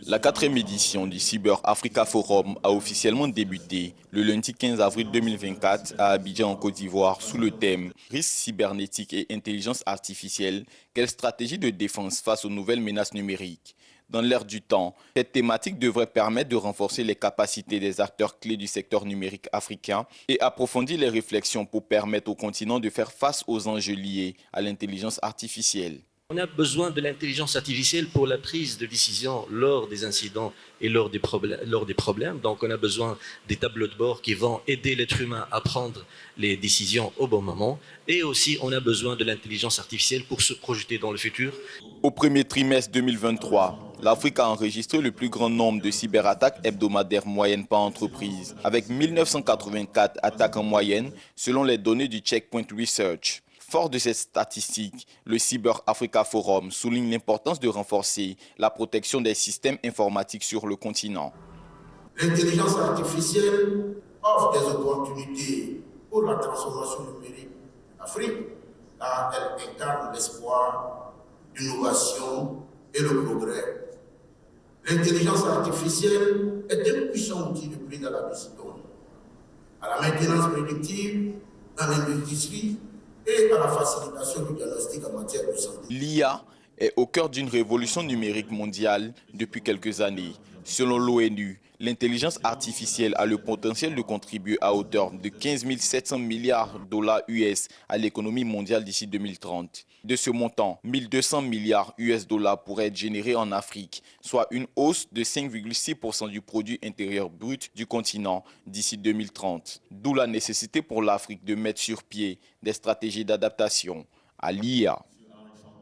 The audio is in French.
La quatrième édition du Cyber Africa Forum a officiellement débuté le lundi 15 avril 2024 à Abidjan en Côte d'Ivoire sous le thème Risques cybernétiques et intelligence artificielle, quelle stratégie de défense face aux nouvelles menaces numériques? Dans l'ère du temps, cette thématique devrait permettre de renforcer les capacités des acteurs clés du secteur numérique africain et approfondir les réflexions pour permettre au continent de faire face aux enjeux liés à l'intelligence artificielle. On a besoin de l'intelligence artificielle pour la prise de décision lors des incidents et lors des problèmes. Donc on a besoin des tableaux de bord qui vont aider l'être humain à prendre les décisions au bon moment. Et aussi on a besoin de l'intelligence artificielle pour se projeter dans le futur. Au premier trimestre 2023, l'Afrique a enregistré le plus grand nombre de cyberattaques hebdomadaires moyennes par entreprise, avec 1984 attaques en moyenne selon les données du Checkpoint Research. Fort de cette statistique, le Cyber Africa Forum souligne l'importance de renforcer la protection des systèmes informatiques sur le continent. L'intelligence artificielle offre des opportunités pour la transformation numérique en Afrique, car elle incarne l'espoir, l'innovation et le progrès. L'intelligence artificielle est un puissant outil de prise à la décision, à la maintenance prédictive dans l'industrie et à la facilitation du diagnostic en matière de santé. L'IA est au cœur d'une révolution numérique mondiale depuis quelques années. Selon l'ONU, l'intelligence artificielle a le potentiel de contribuer à hauteur de 15 700 milliards de dollars US à l'économie mondiale d'ici 2030. De ce montant, 1 200 milliards US dollars pourraient être générés en Afrique, soit une hausse de 5,6% du produit intérieur brut du continent d'ici 2030. D'où la nécessité pour l'Afrique de mettre sur pied des stratégies d'adaptation à l'IA.